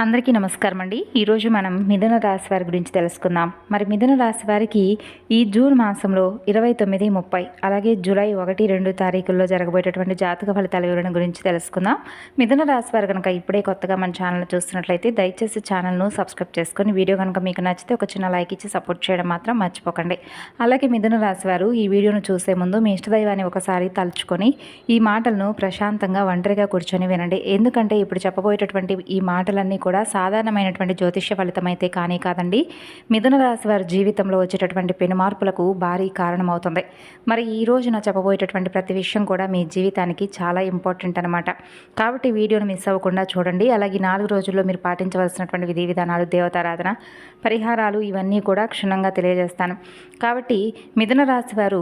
అందరికీ నమస్కారం అండి. ఈరోజు మనం మిథున రాశి వారి గురించి తెలుసుకుందాం. మరి మిథున రాశి వారికి ఈ జూన్ మాసంలో 29, 30 అలాగే జూలై 1, 2 తారీఖుల్లో జరగబోయేటటువంటి జాతక ఫలితాల వివరణ గురించి తెలుసుకుందాం. మిథున రాశి వారు కనుక ఇప్పుడే కొత్తగా మన ఛానల్ చూస్తున్నట్లయితే దయచేసి ఛానల్ను సబ్స్క్రైబ్ చేసుకొని వీడియో కనుక మీకు నచ్చితే ఒక చిన్న లైక్ ఇచ్చి సపోర్ట్ చేయడం మాత్రం మర్చిపోకండి. అలాగే మిథున రాశి వారు ఈ వీడియోను చూసే ముందు మీ ఇష్టదైవాన్ని ఒకసారి తలుచుకొని ఈ మాటలను ప్రశాంతంగా ఒంటరిగా కూర్చొని వినండి. ఎందుకంటే ఇప్పుడు చెప్పబోయేటటువంటి ఈ మాటలన్నీ కూడా సాధారణమైనటువంటి జ్యోతిష్య ఫలితం అయితే కానీ కాదండి. మిథున రాశి వారి జీవితంలో వచ్చేటటువంటి పెను మార్పులకు భారీ కారణమవుతుంది. మరి ఈ రోజున చెప్పబోయేటటువంటి ప్రతి విషయం కూడా మీ జీవితానికి చాలా ఇంపార్టెంట్ అనమాట. కాబట్టి వీడియోను మిస్ అవ్వకుండా చూడండి. అలాగే 4 రోజుల్లో మీరు పాటించవలసినటువంటి విధి విధానాలు, దేవతారాధన, పరిహారాలు ఇవన్నీ కూడా క్షుణ్ణంగా తెలియజేస్తాను. కాబట్టి మిథున రాశి వారు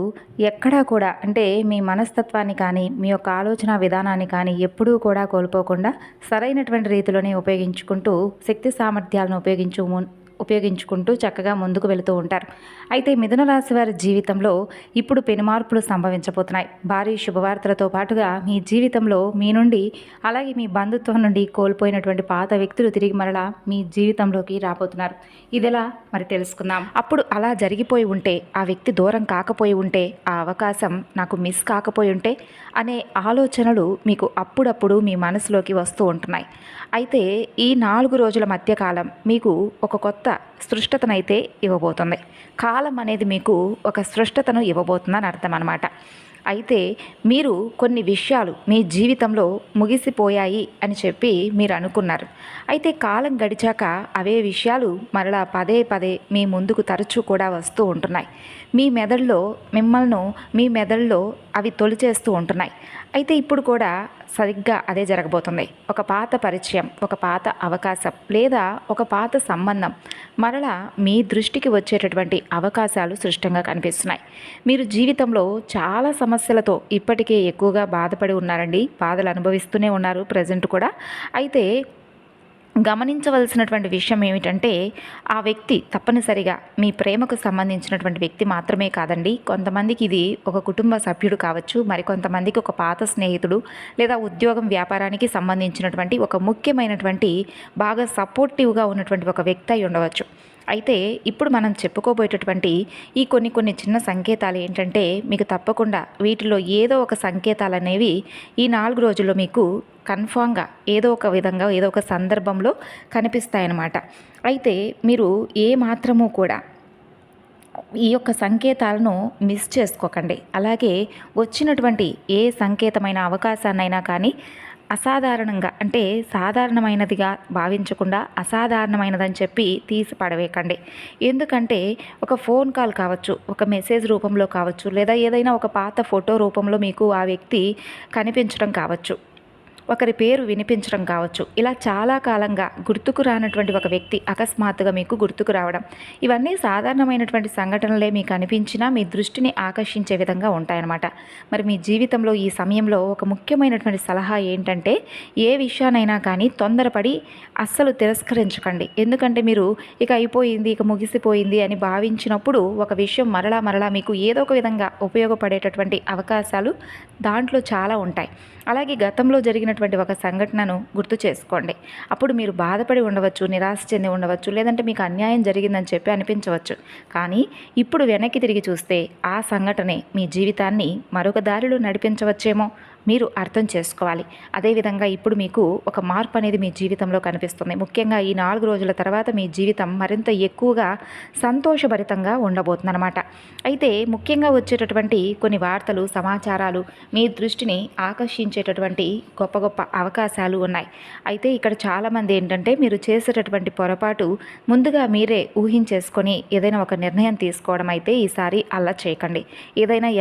ఎక్కడా కూడా అంటే మీ మనస్తత్వాన్ని కానీ మీ యొక్క ఆలోచన విధానాన్ని కానీ ఎప్పుడూ కూడా కోల్పోకుండా సరైనటువంటి రీతిలోనే ఉపయోగించుకుంటూ శక్తి సామర్థ్యాలను ఉపయోగించుకుంటూ చక్కగా ముందుకు వెళుతూ ఉంటారు. అయితే మిథున రాశి వారి జీవితంలో ఇప్పుడు పెనుమార్పులు సంభవించబోతున్నాయి. భారీ శుభవార్తలతో పాటుగా మీ జీవితంలో మీ నుండి అలాగే మీ బంధుత్వం నుండి కోల్పోయినటువంటి పాత వ్యక్తులు తిరిగి మరలా మీ జీవితంలోకి రాబోతున్నారు. ఇదిలా మరి తెలుసుకుందాం. అప్పుడు అలా జరిగిపోయి ఉంటే, ఆ వ్యక్తి దూరం కాకపోయి ఉంటే, ఆ అవకాశం నాకు మిస్ కాకపోయి ఉంటే అనే ఆలోచనలు మీకు అప్పుడప్పుడు మీ మనసులోకి వస్తూ ఉంటున్నాయి. అయితే ఈ 4 రోజుల మధ్యకాలం మీకు ఒక కొత్త సృష్టతనైతే ఇవ్వబోతుంది. కాలం అనేది మీకు ఒక సృష్టతను ఇవ్వబోతుందని అర్థం అన్నమాట. అయితే మీరు కొన్ని విషయాలు మీ జీవితంలో ముగిసిపోయాయి అని చెప్పి మీరు అనుకున్నారు. అయితే కాలం గడిచాక అవే విషయాలు మరలా పదే పదే మీ ముందుకు తరచూ కూడా వస్తూ ఉంటున్నాయి. మీ మెదడులో అవి తొలిచేస్తూ ఉంటున్నాయి. అయితే ఇప్పుడు కూడా సరిగ్గా అదే జరగబోతుంది. ఒక పాత పరిచయం, ఒక పాత అవకాశం లేదా ఒక పాత సంబంధం మరలా మీ దృష్టికి వచ్చేటటువంటి అవకాశాలు సృష్టంగా కనిపిస్తున్నాయి. మీరు జీవితంలో చాలా సమస్యలతో ఇప్పటికే ఎక్కువగా బాధపడి ఉన్నారండి. బాధలు అనుభవిస్తూనే ఉన్నారు ప్రజెంట్ కూడా. అయితే గమనించవలసినటువంటి విషయం ఏమిటంటే, ఆ వ్యక్తి తప్పనిసరిగా మీ ప్రేమకు సంబంధించినటువంటి వ్యక్తి మాత్రమే కాదండి. కొంతమందికి ఇది ఒక కుటుంబ సభ్యుడు కావచ్చు, మరికొంతమందికి ఒక పాత స్నేహితుడు లేదా ఉద్యోగం వ్యాపారానికి సంబంధించినటువంటి ఒక ముఖ్యమైనటువంటి బాగా సపోర్టివ్గా ఉన్నటువంటి ఒక వ్యక్తి అయి ఉండవచ్చు. అయితే ఇప్పుడు మనం చెప్పుకోబోయేటటువంటి ఈ కొన్ని చిన్న సంకేతాలు ఏంటంటే, మీకు తప్పకుండా వీటిలో ఏదో ఒక సంకేతాలు అనేవి ఈ 4 రోజుల్లో మీకు కన్ఫామ్గా ఏదో ఒక విధంగా ఏదో ఒక సందర్భంలో కనిపిస్తాయన్నమాట. అయితే మీరు ఏ మాత్రము కూడా ఈ యొక్క సంకేతాలను మిస్ చేసుకోకండి. అలాగే వచ్చినటువంటి ఏ సంకేతమైన అవకాశాన్నైనా కానీ అసాధారణంగా అంటే సాధారణమైనదిగా భావించకుండా అసాధారణమైనదని చెప్పి తీసి పడవేయకండి. ఎందుకంటే ఒక ఫోన్ కాల్ కావచ్చు, ఒక మెసేజ్ రూపంలో కావచ్చు, లేదా ఏదైనా ఒక పాత ఫోటో రూపంలో మీకు ఆ వ్యక్తి కనిపించడం కావచ్చు, ఒకరి పేరు వినిపించడం కావచ్చు. ఇలా చాలా కాలంగా గుర్తుకు రానటువంటి ఒక వ్యక్తి అకస్మాత్తుగా మీకు గుర్తుకు రావడం, ఇవన్నీ సాధారణమైనటువంటి సంఘటనలే మీకు అనిపించినా మీ దృష్టిని ఆకర్షించే విధంగా ఉంటాయన్నమాట. మరి మీ జీవితంలో ఈ సమయంలో ఒక ముఖ్యమైనటువంటి సలహా ఏంటంటే, ఏ విషయానైనా కానీ తొందరపడి అస్సలు తిరస్కరించకండి. ఎందుకంటే మీరు ఇక అయిపోయింది, ఇక ముగిసిపోయింది అని భావించినప్పుడు ఒక విషయం మరలా మీకు ఏదో ఒక విధంగా ఉపయోగపడేటటువంటి అవకాశాలు దాంట్లో చాలా ఉంటాయి. అలాగే గతంలో జరిగినటువంటి ఒక సంఘటనను గుర్తు చేసుకోండి. అప్పుడు మీరు బాధపడి ఉండవచ్చు, నిరాశ చెంది ఉండవచ్చు, లేదంటే మీకు అన్యాయం జరిగిందని చెప్పి అనిపించవచ్చు. కానీ ఇప్పుడు వెనక్కి తిరిగి చూస్తే ఆ సంఘటనే మీ జీవితాన్ని మరొక దారిలో నడిపించవచ్చేమో మీరు అర్థం చేసుకోవాలి. అదేవిధంగా ఇప్పుడు మీకు ఒక మార్పు అనేది మీ జీవితంలో కనిపిస్తుంది. ముఖ్యంగా ఈ 4 రోజుల తర్వాత మీ జీవితం మరింత ఎక్కువగా సంతోషభరితంగా ఉండబోతుందన్నమాట. అయితే ముఖ్యంగా వచ్చేటటువంటి కొన్ని వార్తలు, సమాచారాలు మీ దృష్టిని ఆకర్షించేటటువంటి గొప్ప అవకాశాలు ఉన్నాయి. అయితే ఇక్కడ చాలామంది ఏంటంటే, మీరు చేసేటటువంటి పొరపాటు ముందుగా మీరే ఊహించేసుకొని ఏదైనా ఒక నిర్ణయం తీసుకోవడం అయితే ఈసారి అలా చేయకండి.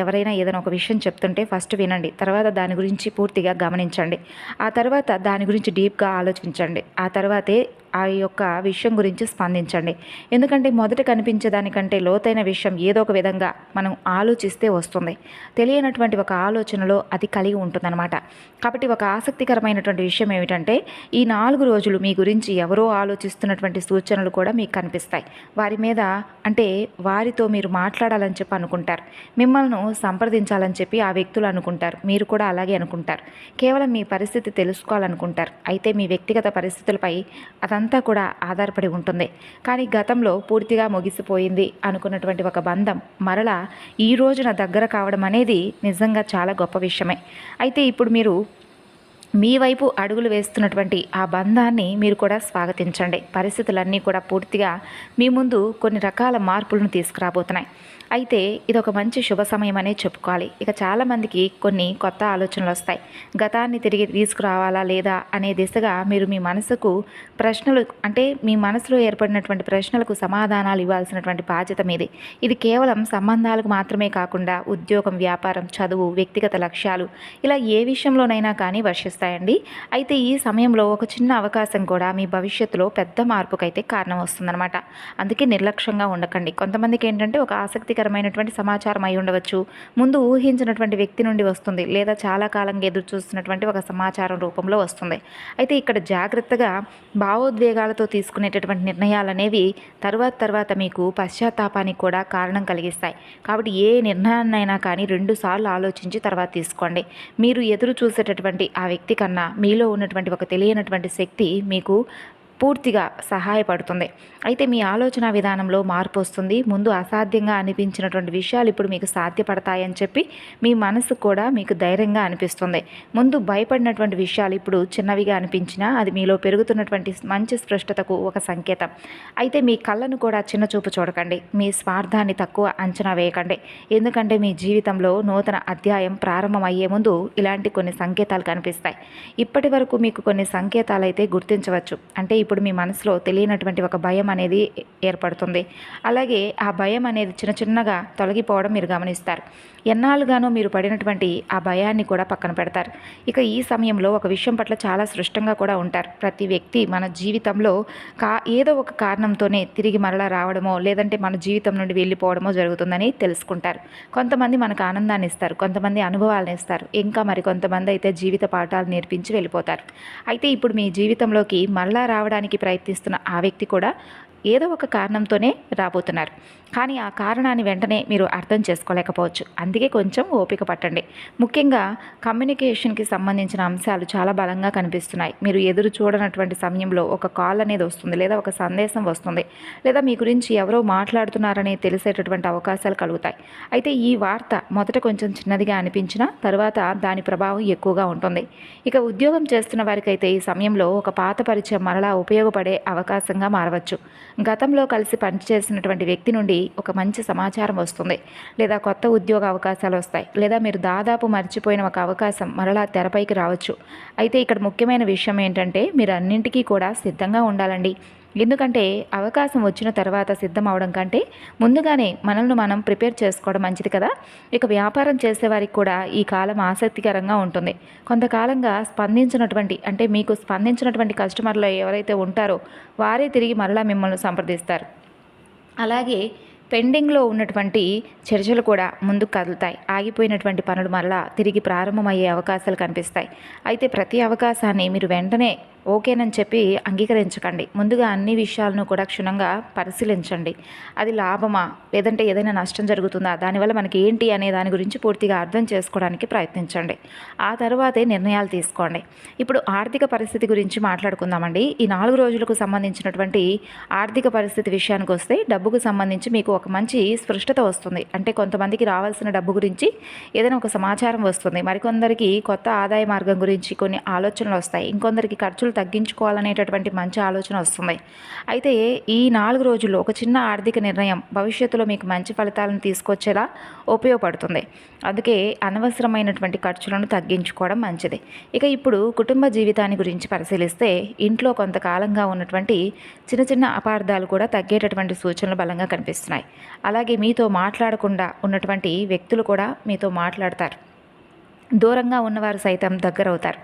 ఎవరైనా ఏదైనా ఒక విషయం చెప్తుంటే ఫస్ట్ వినండి, తర్వాత దాని గురించి పూర్తిగా గమనించండి, ఆ తర్వాత దాని గురించి డీప్గా ఆలోచించండి, ఆ తర్వాతే ఆ యొక్క విషయం గురించి స్పందించండి. ఎందుకంటే మొదట కనిపించేదానికంటే లోతైన విషయం ఏదో ఒక విధంగా మనం ఆలోచిస్తే వస్తుంది. తెలియనటువంటి ఒక ఆలోచనలో అది కలిగి ఉంటుందన్నమాట. కాబట్టి ఒక ఆసక్తికరమైనటువంటి విషయం ఏమిటంటే, ఈ 4 రోజులు మీ గురించి ఎవరో ఆలోచిస్తున్నటువంటి సూచనలు కూడా మీకు కనిపిస్తాయి. వారి మీద అంటే వారితో మీరు మాట్లాడాలని చెప్పి అనుకుంటారు, మిమ్మల్ని సంప్రదించాలని చెప్పి ఆ వ్యక్తులు అనుకుంటారు. మీరు కూడా అలాగే అలాగే అనుకుంటారు. కేవలం మీ పరిస్థితి తెలుసుకోవాలనుకుంటారు. అయితే మీ వ్యక్తిగత పరిస్థితులపై అదంతా కూడా ఆధారపడి ఉంటుంది. కానీ గతంలో పూర్తిగా ముగిసిపోయింది అనుకున్నటువంటి ఒక బంధం మరలా ఈ రోజున దగ్గర కావడం అనేది నిజంగా చాలా గొప్ప విషయమే. అయితే ఇప్పుడు మీరు మీ వైపు అడుగులు వేస్తున్నటువంటి ఆ బంధాన్ని మీరు కూడా స్వాగతించండి. పరిస్థితులన్నీ కూడా పూర్తిగా మీ ముందు కొన్ని రకాల మార్పులను తీసుకురాబోతున్నాయి. అయితే ఇదొక మంచి శుభ సమయం అనే చెప్పుకోవాలి. ఇక చాలామందికి కొన్ని కొత్త ఆలోచనలు వస్తాయి. గతాన్ని తిరిగి తీసుకురావాలా లేదా అనే దిశగా మీరు మీ మనసుకు ప్రశ్నలు, అంటే మీ మనసులో ఏర్పడినటువంటి ప్రశ్నలకు సమాధానాలు ఇవ్వాల్సినటువంటి బాధ్యత మీది. ఇది కేవలం సంబంధాలకు మాత్రమే కాకుండా ఉద్యోగం, వ్యాపారం, చదువు, వ్యక్తిగత లక్ష్యాలు ఇలా ఏ విషయంలోనైనా కానీ వర్షిస్తాయండి. అయితే ఈ సమయంలో ఒక చిన్న అవకాశం కూడా మీ భవిష్యత్తులో పెద్ద మార్పుకైతే కారణం వస్తుందన్నమాట. అందుకే నిర్లక్ష్యంగా ఉండకండి. కొంతమందికి ఏంటంటే ఒక ఆసక్తికరమైనటువంటి సమాచారం అయి ఉండవచ్చు, ముందు ఊహించినటువంటి వ్యక్తి నుండి వస్తుంది, లేదా చాలా కాలంగా ఎదురు చూస్తున్నటువంటి ఒక సమాచారం రూపంలో వస్తుంది. అయితే ఇక్కడ జాగ్రత్తగా భావోద్వేగాలతో తీసుకునేటటువంటి నిర్ణయాలు అనేవి తర్వాత మీకు పశ్చాత్తాపానికి కూడా కారణం కలిగిస్తాయి. కాబట్టి ఏ నిర్ణయాన్నైనా కానీ 2 సార్లు ఆలోచించి తర్వాత తీసుకోండి. మీరు ఎదురు చూసేటటువంటి ఆ వ్యక్తి కన్నా మీలో ఉన్నటువంటి ఒక తెలియనటువంటి శక్తి మీకు పూర్తిగా సహాయపడుతుంది. అయితే మీ ఆలోచన విధానంలో మార్పు వస్తుంది. ముందు అసాధ్యంగా అనిపించినటువంటి విషయాలు ఇప్పుడు మీకు సాధ్యపడతాయని చెప్పి మీ మనసు కూడా మీకు ధైర్యంగా అనిపిస్తుంది. ముందు భయపడినటువంటి విషయాలు ఇప్పుడు చిన్నవిగా అనిపించినా అది మీలో పెరుగుతున్నటువంటి మంచి స్పష్టతకు ఒక సంకేతం. అయితే మీ కళ్ళను కూడా చిన్న చూపు చూడకండి. మీ స్వార్థాన్ని తక్కువ అంచనా వేయకండి. ఎందుకంటే మీ జీవితంలో నూతన అధ్యాయం ప్రారంభమయ్యే ముందు ఇలాంటి కొన్ని సంకేతాలు కనిపిస్తాయి. ఇప్పటి వరకు మీకు కొన్ని సంకేతాలు అయితే గుర్తించవచ్చు. అంటే ఇప్పుడు మీ మనసులో తెలియనటువంటి ఒక భయం అనేది ఏర్పడుతుంది. అలాగే ఆ భయం అనేది చిన్నగా తొలగిపోవడం మీరు గమనిస్తారు. ఎన్నాళ్ళుగానో మీరు పడినటువంటి ఆ భయాన్ని కూడా పక్కన పెడతారు. ఇక ఈ సమయంలో ఒక విషయం పట్ల చాలా స్పష్టంగా కూడా ఉంటారు. ప్రతి వ్యక్తి మన జీవితంలో ఏదో ఒక కారణంతోనే తిరిగి మరలా రావడమో లేదంటే మన జీవితం నుండి వెళ్ళిపోవడమో జరుగుతుందని తెలుసుకుంటారు. కొంతమంది మనకు ఆనందాన్ని ఇస్తారు, కొంతమంది అనుభవాలను ఇస్తారు, ఇంకా మరి కొంతమంది అయితే జీవిత పాఠాలు నేర్పించి వెళ్ళిపోతారు. అయితే ఇప్పుడు మీ జీవితంలోకి మరలా రావడానికి ప్రయత్నిస్తున్న ఆ వ్యక్తి కూడా ఏదో ఒక కారణంతోనే రాబోతున్నారు. కానీ ఆ కారణాన్ని వెంటనే మీరు అర్థం చేసుకోలేకపోవచ్చు. అందుకే కొంచెం ఓపిక పట్టండి. ముఖ్యంగా కమ్యూనికేషన్కి సంబంధించిన అంశాలు చాలా బలంగా కనిపిస్తున్నాయి. మీరు ఎదురు చూడనటువంటి సమయంలో ఒక కాల్ అనేది వస్తుంది, లేదా ఒక సందేశం వస్తుంది, లేదా మీ గురించి ఎవరో మాట్లాడుతున్నారని తెలిసేటటువంటి అవకాశాలు కలుగుతాయి. అయితే ఈ వార్త మొదట కొంచెం చిన్నదిగా అనిపించినా తర్వాత దాని ప్రభావం ఎక్కువగా ఉంటుంది. ఇక ఉద్యోగం చేస్తున్న వారికైతే ఈ సమయంలో ఒక పాత పరిచయం మరలా ఉపయోగపడే అవకాశంగా మారవచ్చు. గతంలో కలిసి పనిచేసినటువంటి వ్యక్తి నుండి ఒక మంచి సమాచారం వస్తుంది, లేదా కొత్త ఉద్యోగ అవకాశాలు వస్తాయి, లేదా మీరు దాదాపు మర్చిపోయిన ఒక అవకాశం మరలా తెరపైకి రావచ్చు. అయితే ఇక్కడ ముఖ్యమైన విషయం ఏంటంటే మీరు అన్నింటికీ కూడా సిద్ధంగా ఉండాలండి. ఎందుకంటే అవకాశం వచ్చిన తర్వాత సిద్ధం అవడం కంటే ముందుగానే మనల్ని మనం ప్రిపేర్ చేసుకోవడం మంచిది కదా. ఇక వ్యాపారం చేసేవారికి కూడా ఈ కాలం ఆసక్తికరంగా ఉంటుంది. కొంతకాలంగా మీకు స్పందించినటువంటి కస్టమర్లు ఎవరైతే ఉంటారో వారే తిరిగి మరలా మిమ్మల్ని సంప్రదిస్తారు. అలాగే పెండింగ్లో ఉన్నటువంటి చర్చలు కూడా ముందుకు కదులుతాయి. ఆగిపోయినటువంటి పనులు మరలా తిరిగి ప్రారంభమయ్యే అవకాశాలు కనిపిస్తాయి. అయితే ప్రతి అవకాశాన్ని మీరు వెంటనే ఓకేనని చెప్పి అంగీకరించకండి. ముందుగా అన్ని విషయాలను కూడా క్షుణ్ణంగా పరిశీలించండి. అది లాభమా లేదంటే ఏదైనా నష్టం జరుగుతుందా, దానివల్ల మనకి ఏంటి అనే దాని గురించి పూర్తిగా అర్థం చేసుకోవడానికి ప్రయత్నించండి. ఆ తర్వాతే నిర్ణయాలు తీసుకోండి. ఇప్పుడు ఆర్థిక పరిస్థితి గురించి మాట్లాడుకుందామండి. ఈ 4 రోజులకు సంబంధించినటువంటి ఆర్థిక పరిస్థితి విషయానికి వస్తే డబ్బుకు సంబంధించి మీకు ఒక మంచి స్పష్టత వస్తుంది. అంటే కొంతమందికి రావాల్సిన డబ్బు గురించి ఏదైనా ఒక సమాచారం వస్తుంది, మరికొందరికి కొత్త ఆదాయ మార్గం గురించి కొన్ని ఆలోచనలు వస్తాయి, ఇంకొందరికి ఖర్చులు తగ్గించుకోవాలనేటటువంటి మంచి ఆలోచన వస్తుంది. అయితే ఈ 4 రోజుల్లో ఒక చిన్న ఆర్థిక నిర్ణయం భవిష్యత్తులో మీకు మంచి ఫలితాలను తీసుకొచ్చేలా ఉపయోగపడుతుంది. అందుకే అనవసరమైనటువంటి ఖర్చులను తగ్గించుకోవడం మంచిది. ఇక ఇప్పుడు కుటుంబ జీవితాన్ని గురించి పరిశీలిస్తే ఇంట్లో కొంతకాలంగా ఉన్నటువంటి చిన్న అపార్థాలు కూడా తగ్గేటటువంటి సూచనలు బలంగా కనిపిస్తున్నాయి. అలాగే మీతో మాట్లాడకుండా ఉన్నటువంటి వ్యక్తులు కూడా మీతో మాట్లాడతారు. దూరంగా ఉన్నవారు సైతం దగ్గరవుతారు.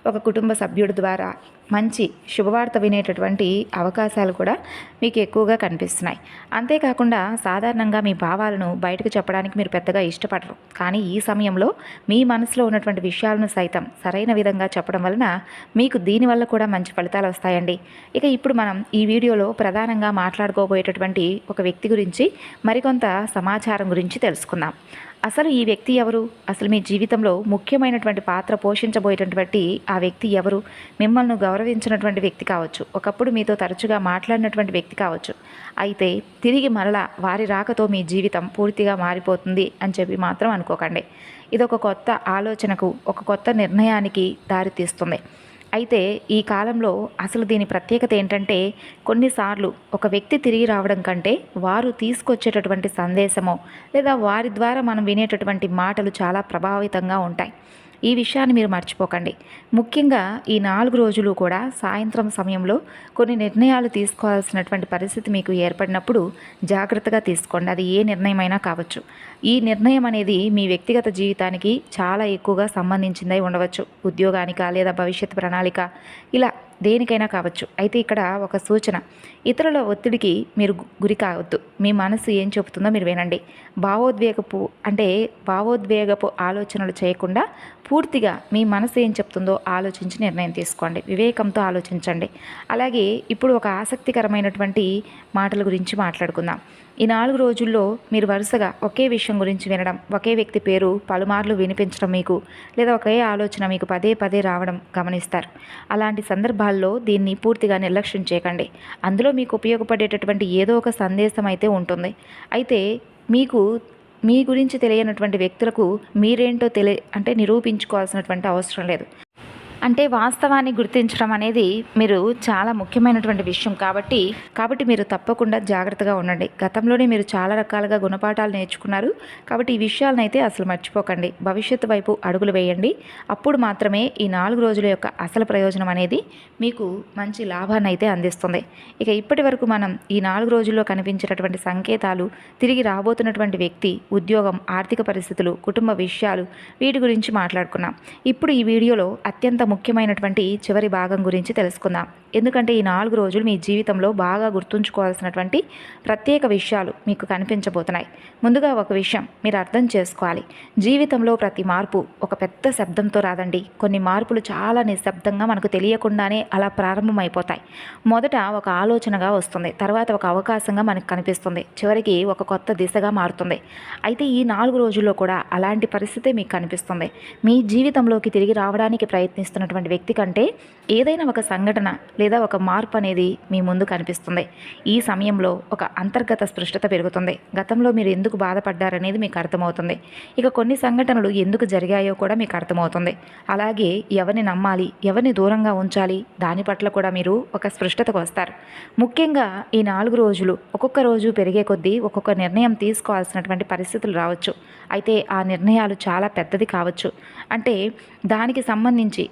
ఒక కుటుంబ సభ్యుడి ద్వారా మంచి శుభవార్త వినేటటువంటి అవకాశాలు కూడా మీకు ఎక్కువగా కనిపిస్తున్నాయి. అంతేకాకుండా సాధారణంగా మీ భావాలను బయటకు చెప్పడానికి మీరు పెద్దగా ఇష్టపడరు. కానీ ఈ సమయంలో మీ మనసులో ఉన్నటువంటి విషయాలను సైతం సరైన విధంగా చెప్పడం వలన మీకు దీనివల్ల కూడా మంచి ఫలితాలు వస్తాయండి. ఇక ఇప్పుడు మనం ఈ వీడియోలో ప్రధానంగా మాట్లాడుకోబోయేటటువంటి ఒక వ్యక్తి గురించి మరికొంత సమాచారం గురించి తెలుసుకుందాం. అసలు ఈ వ్యక్తి ఎవరు? అసలు మీ జీవితంలో ముఖ్యమైనటువంటి పాత్ర పోషించబోయేటటువంటి ఆ వ్యక్తి ఎవరు? మిమ్మల్ని గౌరవించినటువంటి వ్యక్తి కావచ్చు, ఒకప్పుడు మీతో తరచుగా మాట్లాడినటువంటి వ్యక్తి కావచ్చు. అయితే తిరిగి మరలా వారి రాకతో మీ జీవితం పూర్తిగా మారిపోతుంది అని చెప్పి మాత్రం అనుకోకండి. ఇదొక కొత్త ఆలోచనకు, ఒక కొత్త నిర్ణయానికి దారితీస్తుంది. అయితే ఈ కాలంలో అసలు దీని ప్రత్యేకత ఏంటంటే, కొన్నిసార్లు ఒక వ్యక్తి తిరిగి రావడం కంటే వారు తీసుకొచ్చేటటువంటి సందేశమో లేదా వారి ద్వారా మనం వినేటటువంటి మాటలు చాలా ప్రభావితంగా ఉంటాయి. ఈ విషయాన్ని మీరు మర్చిపోకండి. ముఖ్యంగా ఈ 4 రోజులు కూడా సాయంత్రం సమయంలో కొన్ని నిర్ణయాలు తీసుకోవాల్సినటువంటి పరిస్థితి మీకు ఏర్పడినప్పుడు జాగ్రత్తగా తీసుకోండి. అది ఏ నిర్ణయమైనా కావచ్చు. ఈ నిర్ణయం అనేది మీ వ్యక్తిగత జీవితానికి చాలా ఎక్కువగా సంబంధించిందై ఉండవచ్చు. ఉద్యోగానికా లేదా భవిష్యత్ ప్రణాళిక, ఇలా దేనికైనా కావచ్చు. అయితే ఇక్కడ ఒక సూచన, ఇతరుల ఒత్తిడికి మీరు గురి కావద్దు. మీ మనసు ఏం చెబుతుందో మీరు వినండి. భావోద్వేగపు ఆలోచనలు చేయకుండా పూర్తిగా మీ మనసు ఏం చెప్తుందో ఆలోచించి నిర్ణయం తీసుకోండి. వివేకంతో ఆలోచించండి. అలాగే ఇప్పుడు ఒక ఆసక్తికరమైనటువంటి మాటల గురించి మాట్లాడుకుందాం. ఈ 4 రోజుల్లో మీరు వరుసగా ఒకే విషయం గురించి వినడం, ఒకే వ్యక్తి పేరు పలుమార్లు వినిపించడం మీకు, లేదా ఒకే ఆలోచన మీకు పదే పదే రావడం గమనిస్తారు. అలాంటి సందర్భాల్లో దీన్ని పూర్తిగా నిర్లక్ష్యం చేయకండి. అందులో మీకు ఉపయోగపడేటటువంటి ఏదో ఒక సందేశం అయితే ఉంటుంది. అయితే మీకు మీ గురించి తెలియనటువంటి వ్యక్తులకు మీరేంటో నిరూపించుకోవాల్సినటువంటి అవసరం లేదు. అంటే వాస్తవాన్ని గుర్తించడం అనేది మీరు చాలా ముఖ్యమైనటువంటి విషయం కాబట్టి మీరు తప్పకుండా జాగ్రత్తగా ఉండండి. గతంలోనే మీరు చాలా రకాలుగా గుణపాఠాలు నేర్చుకున్నారు. కాబట్టి ఈ విషయాలను అయితే అసలు మర్చిపోకండి. భవిష్యత్తు వైపు అడుగులు వేయండి. అప్పుడు మాత్రమే ఈ 4 రోజుల యొక్క అసలు ప్రయోజనం అనేది మీకు మంచి లాభాన్ని అయితే అందిస్తుంది. ఇక ఇప్పటి వరకు మనం ఈ 4 రోజుల్లో కనిపించేటటువంటి సంకేతాలు, తిరిగి రాబోతున్నటువంటి వ్యక్తి, ఉద్యోగం, ఆర్థిక పరిస్థితులు, కుటుంబ విషయాలు, వీటి గురించి మాట్లాడుకున్నాం. ఇప్పుడు ఈ వీడియోలో అత్యంత ముఖ్యమైనటువంటి చివరి భాగం గురించి తెలుసుకుందాం. ఎందుకంటే ఈ 4 రోజులు మీ జీవితంలో బాగా గుర్తుంచుకోవాల్సినటువంటి ప్రత్యేక విషయాలు మీకు కనిపించబోతున్నాయి. ముందుగా ఒక విషయం మీరు అర్థం చేసుకోవాలి. జీవితంలో ప్రతి మార్పు ఒక పెద్ద శబ్దంతో రాదండి. కొన్ని మార్పులు చాలా నిశ్శబ్దంగా మనకు తెలియకుండానే అలా ప్రారంభమైపోతాయి. మొదట ఒక ఆలోచనగా వస్తుంది, తర్వాత ఒక అవకాశంగా మనకు కనిపిస్తుంది, చివరికి ఒక కొత్త దిశగా మారుతుంది. అయితే ఈ 4 రోజుల్లో కూడా అలాంటి పరిస్థితే మీకు కనిపిస్తుంది. మీ జీవితంలోకి తిరిగి రావడానికి ప్రయత్నిస్తున్నటువంటి వ్యక్తి కంటే ఏదైనా ఒక సంఘటన లేదా ఒక మార్పు అనేది మీ ముందు కనిపిస్తుంది. ఈ సమయంలో ఒక అంతర్గత స్పష్టత పెరుగుతుంది. గతంలో మీరు ఎందుకు బాధపడ్డారనేది మీకు అర్థమవుతుంది. ఇక కొన్ని సంఘటనలు ఎందుకు జరిగాయో కూడా మీకు అర్థమవుతుంది. అలాగే ఎవరిని నమ్మాలి, ఎవరిని దూరంగా ఉంచాలి, దాని పట్ల కూడా మీరు ఒక స్పష్టతకు వస్తారు. ముఖ్యంగా ఈ 4 రోజులు ఒక్కొక్క రోజు పెరిగే కొద్దీ ఒక్కొక్క నిర్ణయం తీసుకోవాల్సినటువంటి పరిస్థితులు రావచ్చు. అయితే ఆ నిర్ణయాలు చాలా పెద్దది కావచ్చు. అంటే దానికి సంబంధించి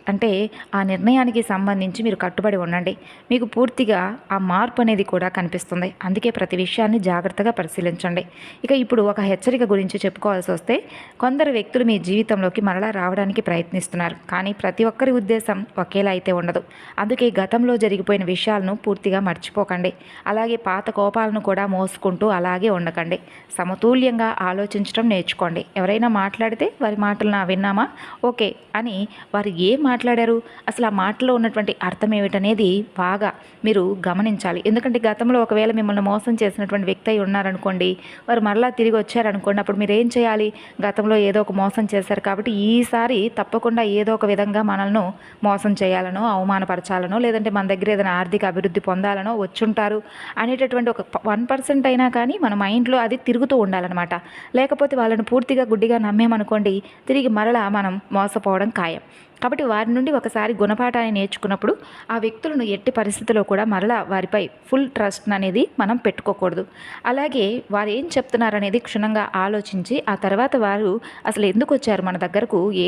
ఆ నిర్ణయానికి సంబంధించి మీరు కట్టుబడి ఉండండి. మీకు పూర్తిగా ఆ మార్పు అనేది కూడా కనిపిస్తుంది. అందుకే ప్రతి విషయాన్ని జాగ్రత్తగా పరిశీలించండి. ఇక ఇప్పుడు ఒక హెచ్చరిక గురించి చెప్పుకోవాల్సి వస్తే, కొందరు వ్యక్తులు మీ జీవితంలోకి మరలా రావడానికి ప్రయత్నిస్తున్నారు. కానీ ప్రతి ఒక్కరి ఉద్దేశం ఒకేలా అయితే ఉండదు. అందుకే గతంలో జరిగిపోయిన విషయాలను పూర్తిగా మర్చిపోకండి. అలాగే పాత కోపాలను కూడా మోసుకుంటూ అలాగే ఉండకండి. సమతుల్యంగా ఆలోచించడం నేర్చుకోండి. ఎవరైనా మాట్లాడితే వారి మాటలను విన్నామా, ఓకే అని వారు ఏం మాట్లాడారు, అసలు ఆ మాటలో ఉన్నటువంటి అర్థం ఏమిటనేది బాగా మీరు గమనించాలి. ఎందుకంటే గతంలో ఒకవేళ మిమ్మల్ని మోసం చేసినటువంటి వ్యక్తి అయి ఉన్నారనుకోండి, వారు మరలా తిరిగి వచ్చారనుకోండి, అప్పుడు మీరు ఏం చేయాలి? గతంలో ఏదో ఒక మోసం చేశారు కాబట్టి ఈసారి తప్పకుండా ఏదో ఒక విధంగా మనల్ని మోసం చేయాలనో, అవమానపరచాలనో, లేదంటే మన దగ్గర ఏదైనా ఆర్థిక అభివృద్ధి పొందాలనో వచ్చుంటారు అనేటటువంటి ఒక 1% అయినా కానీ మన మైండ్లో అది తిరుగుతూ ఉండాలన్నమాట. లేకపోతే వాళ్ళని పూర్తిగా గుడ్డిగా నమ్మేమనుకోండి, తిరిగి మరలా మనం మోసపోవడం ఖాయం. కాబట్టి వారి నుండి ఒకసారి గుణపాఠాన్ని నేర్చుకున్నప్పుడు ఆ వ్యక్తులను ఎట్టి పరిస్థితిలో కూడా మరలా వారిపై ఫుల్ ట్రస్ట్ అనేది మనం పెట్టుకోకూడదు. అలాగే వారు ఏం చెప్తున్నారనేది క్షుణ్ణంగా ఆలోచించి ఆ తర్వాత వారు అసలు ఎందుకు వచ్చారు మన దగ్గరకు, ఏ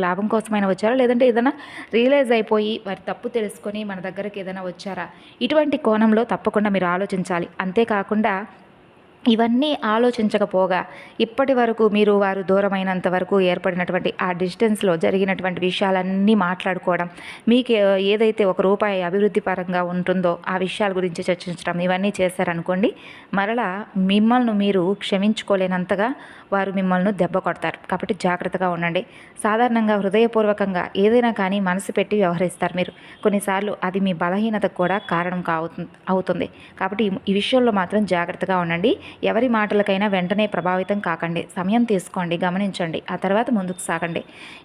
లాభం కోసమైనా వచ్చారా, లేదంటే ఏదైనా రియలైజ్ అయిపోయి వారి తప్పు తెలుసుకొని మన దగ్గరకు ఏదైనా వచ్చారా, ఇటువంటి కోణంలో తప్పకుండా మీరు ఆలోచించాలి. అంతేకాకుండా ఇవన్నీ ఆలోచించకపోగా ఇప్పటి వరకు వారు దూరమైనంత వరకు ఏర్పడినటువంటి ఆ డిస్టెన్స్లో జరిగినటువంటి విషయాలన్నీ మాట్లాడుకోవడం, మీకు ఏదైతే ₹1 అభివృద్ధి పరంగా ఉంటుందో ఆ విషయాల గురించి చర్చించడం, ఇవన్నీ చేశారనుకోండి, మరలా మిమ్మల్ని మీరు క్షమించుకోలేనంతగా వారు మిమ్మల్ని దెబ్బ కొడతారు. కాబట్టి జాగ్రత్తగా ఉండండి. సాధారణంగా హృదయపూర్వకంగా ఏదైనా కానీ మనసు పెట్టి వ్యవహరిస్తారు మీరు. కొన్నిసార్లు అది మీ బలహీనతకు కూడా కారణం అవుతుంది. కాబట్టి ఈ విషయంలో మాత్రం జాగ్రత్తగా ఉండండి. ఎవరి మాటలకైనా వెంటనే ప్రభావితం కాకండి. సమయం తీసుకోండి, గమనించండి, ఆ తర్వాత ముందుకు సాగండి.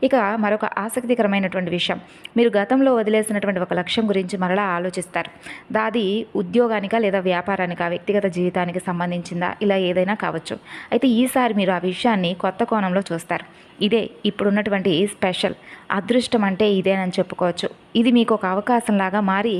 ఇక మరొక ఆసక్తికరమైనటువంటి విషయం, మీరు గతంలో వదిలేసినటువంటి ఒక లక్ష్యం గురించి మరలా ఆలోచిస్తారు. దాది ఉద్యోగానికా లేదా వ్యాపారానికా, వ్యక్తిగత జీవితానికి సంబంధించిందా, ఇలా ఏదైనా కావచ్చు. అయితే ఈసారి మీరు ఆ విషయాన్ని కొత్త కోణంలో చూస్తారు. ఇదే ఇప్పుడున్నటువంటి స్పెషల్ అదృష్టం అంటే ఇదేనని చెప్పుకోవచ్చు. ఇది మీకు ఒక అవకాశంలాగా మారి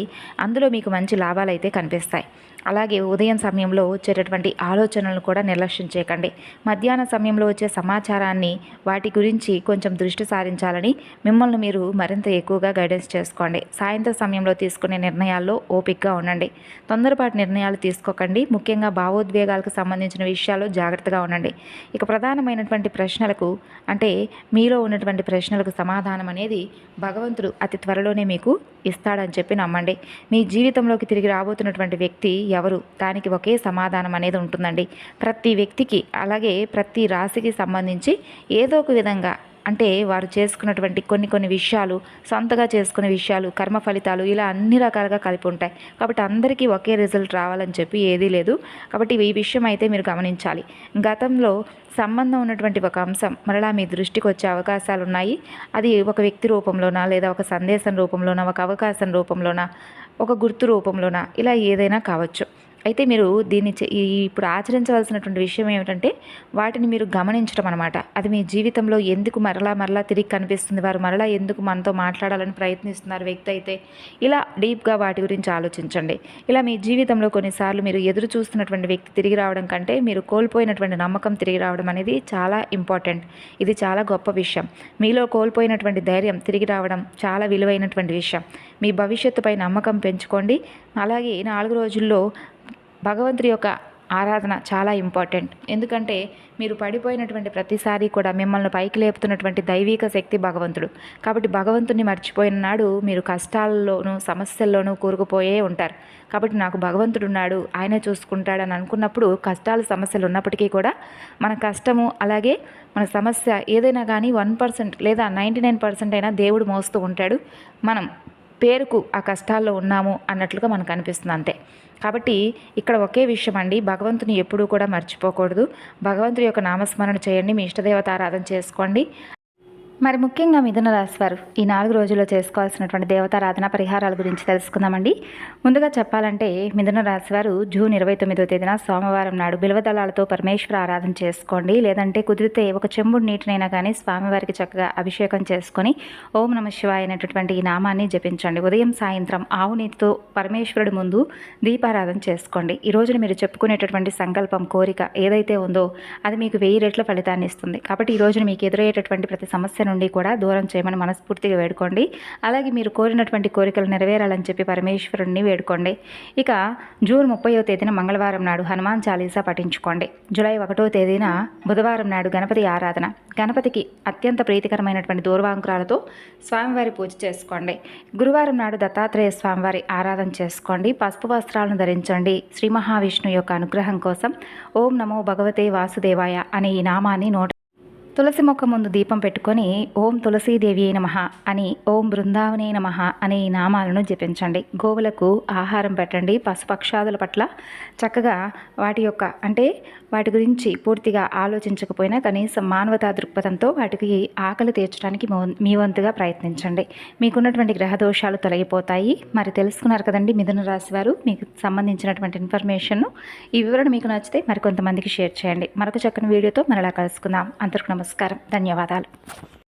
అందులో మీకు మంచి లాభాలు అయితే కనిపిస్తాయి. అలాగే ఉదయం సమయంలో వచ్చేటటువంటి ఆలోచనలను కూడా నిర్లక్ష్యం చేయకండి. మధ్యాహ్న సమయంలో వచ్చే సమాచారాన్ని వాటి గురించి కొంచెం దృష్టి సారించాలని మిమ్మల్ని మీరు మరింత ఎక్కువగా గైడెన్స్ చేసుకోండి. సాయంత్రం సమయంలో తీసుకునే నిర్ణయాల్లో ఓపికగా ఉండండి. తొందరపాటు నిర్ణయాలు తీసుకోకండి. ముఖ్యంగా భావోద్వేగాలకు సంబంధించిన విషయాల్లో జాగ్రత్తగా ఉండండి. ఇక ప్రధానమైనటువంటి ప్రశ్నలకు అంటే మీలో ఉన్నటువంటి ప్రశ్నలకు సమాధానం అనేది భగవంతుడు అతి త్వరలోనే మీకు ఇస్తాడని చెప్పి నమ్మండి. మీ జీవితంలోకి తిరిగి రాబోతున్నటువంటి వ్యక్తి ఎవరు, దానికి ఒకే సమాధానం అనేది ఉంటుందండి. ప్రతి వ్యక్తికి అలాగే ప్రతి రాశికి సంబంధించి ఏదో ఒక విధంగా అంటే వారు చేసుకున్నటువంటి కొన్ని విషయాలు, సొంతగా చేసుకునే విషయాలు, కర్మ ఫలితాలు ఇలా అన్ని రకాలుగా కలిపి ఉంటాయి. కాబట్టి అందరికీ ఒకే రిజల్ట్ రావాలని చెప్పి ఏదీ లేదు. కాబట్టి ఈ విషయం అయితే మీరు గమనించాలి. గతంలో సంబంధం ఉన్నటువంటి ఒక అంశం మరలా మీ దృష్టికి వచ్చే అవకాశాలు ఉన్నాయి. అది ఒక వ్యక్తి రూపంలోనా, లేదా ఒక సందేశం రూపంలోనా, ఒక అవకాశం రూపంలోనా, ఒక గుర్తు రూపంలోనా, ఇలా ఏదైనా కావచ్చు. అయితే మీరు దీన్ని ఇప్పుడు ఆచరించవలసినటువంటి విషయం ఏమిటంటే వాటిని మీరు గమనించడం అనమాట. అది మీ జీవితంలో ఎందుకు మరలా తిరిగి కనిపిస్తుంది, వారు మరలా ఎందుకు మనతో మాట్లాడాలని ప్రయత్నిస్తున్నారు వ్యక్తి అయితే, ఇలా డీప్గా వాటి గురించి ఆలోచించండి. ఇలా మీ జీవితంలో కొన్నిసార్లు మీరు ఎదురు చూస్తున్నటువంటి వ్యక్తి తిరిగి రావడం కంటే మీరు కోల్పోయినటువంటి నమ్మకం తిరిగి రావడం అనేది చాలా ఇంపార్టెంట్. ఇది చాలా గొప్ప విషయం. మీలో కోల్పోయినటువంటి ధైర్యం తిరిగి రావడం చాలా విలువైనటువంటి విషయం. మీ భవిష్యత్తుపై నమ్మకం పెంచుకోండి. అలాగే 4 రోజుల్లో భగవంతుడి యొక్క ఆరాధన చాలా ఇంపార్టెంట్. ఎందుకంటే మీరు పడిపోయినటువంటి ప్రతిసారి కూడా మిమ్మల్ని పైకి లేపుతున్నటువంటి దైవిక శక్తి భగవంతుడు. కాబట్టి భగవంతుని మర్చిపోయిన నాడు మీరు కష్టాల్లోనూ సమస్యల్లోనూ కూరుకుపోయే ఉంటారు. కాబట్టి నాకు భగవంతుడు ఉన్నాడు, ఆయనే చూసుకుంటాడని అనుకున్నప్పుడు కష్టాలు సమస్యలు ఉన్నప్పటికీ కూడా మన కష్టము అలాగే మన సమస్య ఏదైనా కానీ 1% లేదా 99% అయినా దేవుడు మోస్తూ ఉంటాడు. మనం పేరుకు ఆ కష్టాల్లో ఉన్నాము అన్నట్లుగా మనకు అనిపిస్తుంది అంతే. కాబట్టి ఇక్కడ ఒకే విషయం అండి, భగవంతుని ఎప్పుడూ కూడా మర్చిపోకూడదు. భగవంతుడి యొక్క నామస్మరణ చేయండి, మీ ఇష్టదేవత ఆరాధన చేసుకోండి. మరి ముఖ్యంగా మిథున రాశి వారు ఈ 4 రోజుల్లో చేసుకోవాల్సినటువంటి దేవతారాధన పరిహారాల గురించి తెలుసుకుందామండి. ముందుగా చెప్పాలంటే మిథున రాశి వారు జూన్ 29వ తేదీన సోమవారం నాడు బిల్వదళాలతో పరమేశ్వర ఆరాధన చేసుకోండి. లేదంటే కుదిరితే ఒక చెంబుడు నీటినైనా కానీ స్వామివారికి చక్కగా అభిషేకం చేసుకొని ఓం నమ శివాయ అనేటటువంటి ఈ నామాన్ని జపించండి. ఉదయం సాయంత్రం ఆవు నీటితో పరమేశ్వరుడి ముందు దీపారాధన చేసుకోండి. ఈ రోజున మీరు చెప్పుకునేటటువంటి సంకల్పం, కోరిక ఏదైతే ఉందో అది మీకు 1000 రెట్ల ఫలితాన్ని ఇస్తుంది. కాబట్టి ఈ రోజున మీకు ఎదురయ్యేటటువంటి ప్రతి సమస్య నుండి కూడా దూరం చేయమని మనస్ఫూర్తిగా వేడుకోండి. అలాగే మీరు కోరినటువంటి కోరికలు నెరవేరాలని చెప్పి పరమేశ్వరుణ్ణి వేడుకోండి. ఇక జూన్ 30వ తేదీన మంగళవారం నాడు హనుమాన్ చాలీసా పఠించుకోండి. జూలై 1వ తేదీన బుధవారం నాడు గణపతి ఆరాధన, గణపతికి అత్యంత ప్రీతికరమైనటువంటి దూర్వాంకురాలతో స్వామివారి పూజ చేసుకోండి. గురువారం నాడు దత్తాత్రేయ స్వామివారి ఆరాధన చేసుకోండి. పసుపు వస్త్రాలను ధరించండి. శ్రీ మహావిష్ణువు యొక్క అనుగ్రహం కోసం ఓం నమో భగవతే వాసుదేవాయ అనే ఈ నామాన్ని తులసి మొక్క ముందు దీపం పెట్టుకొని ఓం తులసీదేవి నమః అని, ఓం బృందావనే నమః అనే ఈ నామాలను జపించండి. గోవులకు ఆహారం పెట్టండి. పశుపక్షాదుల పట్ల చక్కగా వాటి గురించి పూర్తిగా ఆలోచించకపోయినా కనీసం మానవతా దృక్పథంతో వాటికి ఆకలి తీర్చడానికి మీ వంతుగా ప్రయత్నించండి. మీకున్నటువంటి గ్రహ దోషాలు తొలగిపోతాయి. మరి తెలుసుకున్నారు కదండి మిథున రాశి వారు, మీకు సంబంధించినటువంటి ఇన్ఫర్మేషన్ను. ఈ వివరణ మీకు నచ్చితే మరికొంతమందికి షేర్ చేయండి. మరొక చక్కని వీడియోతో మరలా కలుసుకుందాం. అందరికీ నమస్కారం, ధన్యవాదాలు.